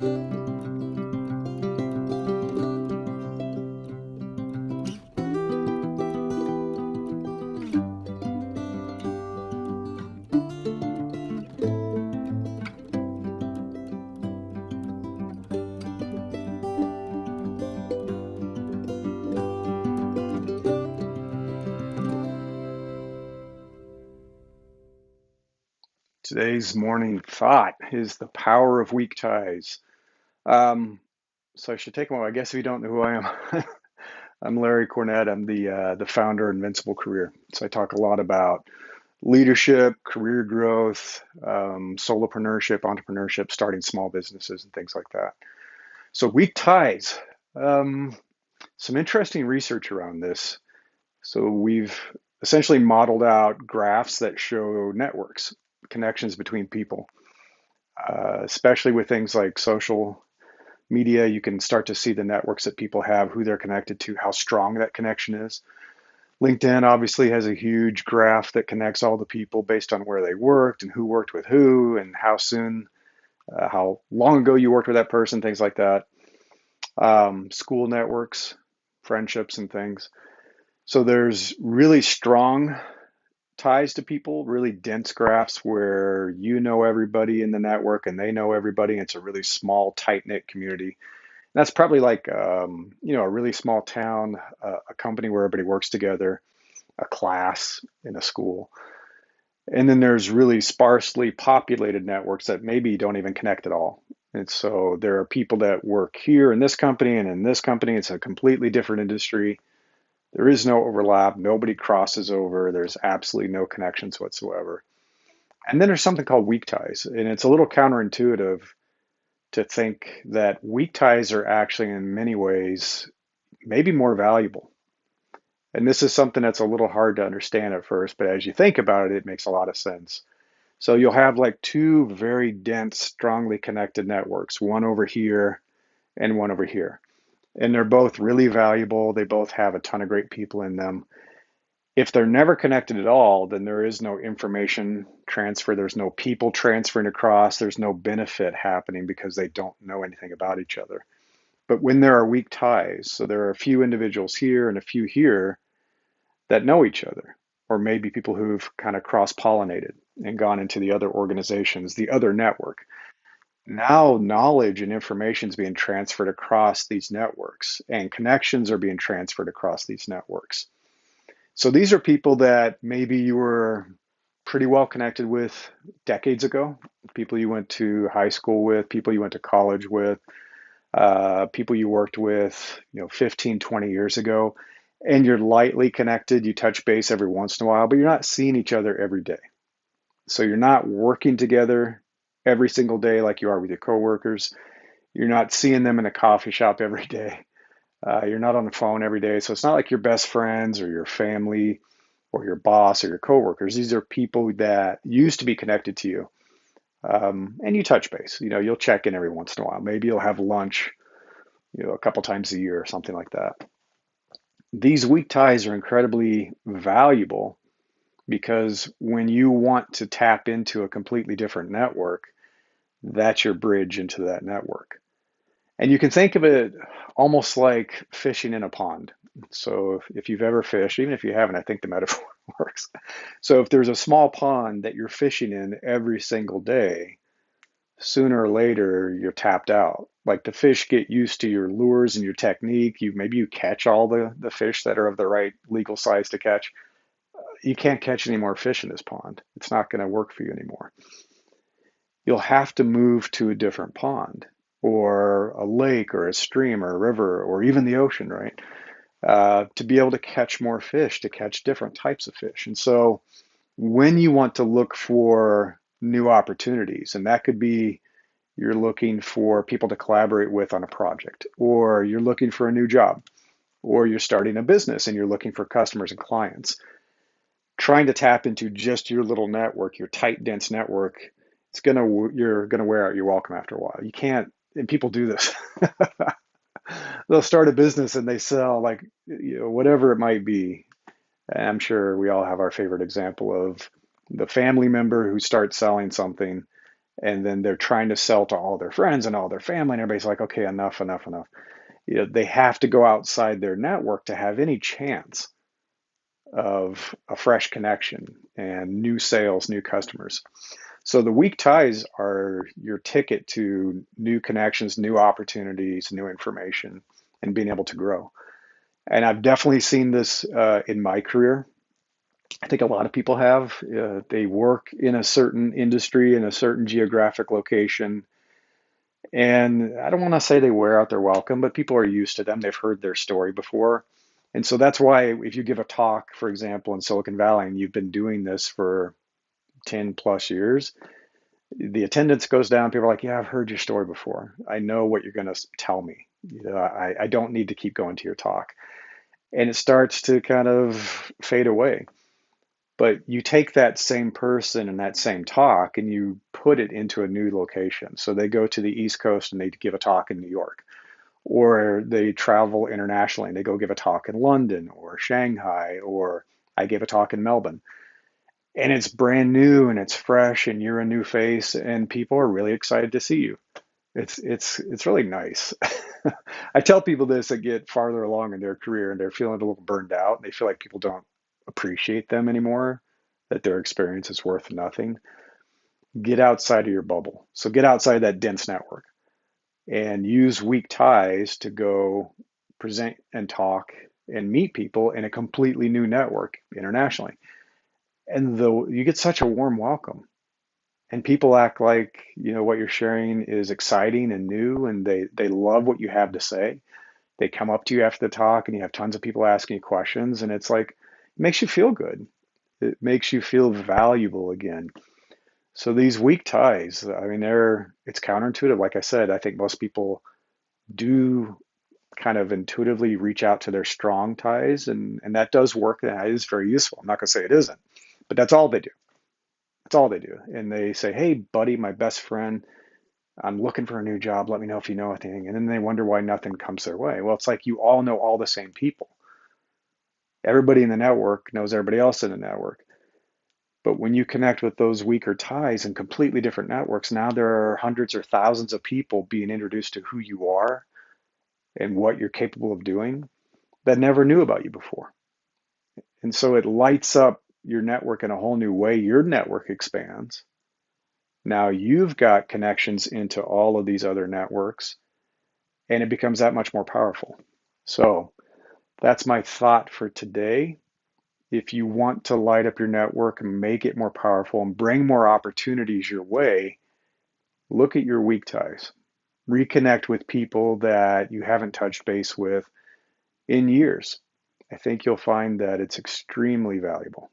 Today's morning thought is the power of weak ties. Um, so I should take a moment. I guess if you don't know who I am, I'm Larry Cornett. I'm the founder of Invincible Career. So I talk a lot about leadership, career growth, solopreneurship, entrepreneurship, starting small businesses, and things like that. So weak ties. Um, some interesting research around this. So we've essentially modeled out graphs that show networks, connections between people. Especially with things like social media, you can start to see the networks that people have, who they're connected to, how strong that connection is. LinkedIn obviously has a huge graph that connects all the people based on where they worked and who worked with who and how soon, how long ago you worked with that person, things like that. School networks, friendships, and things. So there's really strong ties to people, really dense graphs where you know everybody in the network and they know everybody. And it's a really small, tight-knit community. That's probably like a really small town, a company where everybody works together, a class in a school. And then there's really sparsely populated networks that maybe don't even connect at all. And so there are people that work here in this company and in this company. It's a completely different industry. There is no overlap. Nobody crosses over. There's absolutely no connections whatsoever. And then there's something called weak ties. And it's a little counterintuitive to think that weak ties are actually, in many ways, maybe more valuable. And this is something that's a little hard to understand at first, but as you think about it, it makes a lot of sense. So you'll have like two very dense, strongly connected networks, one over here and one over here. And they're both really valuable. They both have a ton of great people in them. If they're never connected at all, then there is no information transfer. There's no people transferring across. There's no benefit happening because they don't know anything about each other. But when there are weak ties, so there are a few individuals here and a few here that know each other, or maybe people who've kind of cross pollinated and gone into the other organizations, the other network. Now, knowledge and information is being transferred across these networks, and connections are being transferred across these networks. So these are people that maybe you were pretty well connected with decades ago, people you went to high school with, people you went to college with, people you worked with, 15, 20 years ago, and you're lightly connected. You touch base every once in a while, but you're not seeing each other every day. So you're not working together every single day like you are with your coworkers. You're not seeing them in a coffee shop every day. You're not on the phone every day. So it's not like your best friends or your family or your boss or your coworkers. These are people that used to be connected to you. And you touch base. You'll check in every once in a while. Maybe you'll have lunch, a couple times a year or something like that. These weak ties are incredibly valuable because when you want to tap into a completely different network, that's your bridge into that network. And you can think of it almost like fishing in a pond. So if you've ever fished, even if you haven't, I think the metaphor works. So if there's a small pond that you're fishing in every single day, sooner or later you're tapped out. Like the fish get used to your lures and your technique. Maybe you catch all the fish that are of the right legal size to catch. You can't catch any more fish in this pond. It's not going to work for you anymore. You'll have to move to a different pond or a lake or a stream or a river or even the ocean, right? To be able to catch more fish, to catch different types of fish. And so when you want to look for new opportunities, and that could be you're looking for people to collaborate with on a project, or you're looking for a new job, or you're starting a business and you're looking for customers and clients, trying to tap into just your little network, your tight, dense network, you're gonna wear out your welcome after a while. You can't, and people do this. They'll start a business and they sell like whatever it might be. And I'm sure we all have our favorite example of the family member who starts selling something And then they're trying to sell to all their friends and all their family, and everybody's like, okay, enough, enough, enough. They have to go outside their network to have any chance of a fresh connection and new sales, new customers. So the weak ties are your ticket to new connections, new opportunities, new information, and being able to grow. And I've definitely seen this in my career. I think a lot of people have. They work in a certain industry, in a certain geographic location, and I don't want to say they wear out their welcome, but people are used to them. They've heard their story before. And so that's why if you give a talk, for example, in Silicon Valley, and you've been doing this for 10 plus years, the attendance goes down. People are like, yeah, I've heard your story before. I know what you're going to tell me. I don't need to keep going to your talk. And it starts to kind of fade away. But you take that same person and that same talk and you put it into a new location. So they go to the East Coast and they give a talk in New York, or they travel internationally and they go give a talk in London or Shanghai, or I gave a talk in Melbourne. And it's brand new and it's fresh and you're a new face and people are really excited to see you. It's really nice. I tell people this that get farther along in their career and they're feeling a little burned out and they feel like people don't appreciate them anymore, that their experience is worth nothing. Get outside of your bubble. So get outside that dense network and use weak ties to go present and talk and meet people in a completely new network internationally. And though you get such a warm welcome and people act like, what you're sharing is exciting and new and they love what you have to say. They come up to you after the talk and you have tons of people asking you questions and it's like it makes you feel good. It makes you feel valuable again. So these weak ties, I mean, it's counterintuitive. Like I said, I think most people do kind of intuitively reach out to their strong ties, and that does work. That is very useful. I'm not going to say it isn't, but that's all they do. That's all they do. And they say, hey, buddy, my best friend, I'm looking for a new job. Let me know if you know anything. And then they wonder why nothing comes their way. Well, it's like you all know all the same people. Everybody in the network knows everybody else in the network. But when you connect with those weaker ties in completely different networks, now there are hundreds or thousands of people being introduced to who you are and what you're capable of doing that never knew about you before. And so it lights up your network in a whole new way. Your network expands. Now you've got connections into all of these other networks, and it becomes that much more powerful. So that's my thought for today. If you want to light up your network and make it more powerful and bring more opportunities your way, look at your weak ties. Reconnect with people that you haven't touched base with in years. I think you'll find that it's extremely valuable.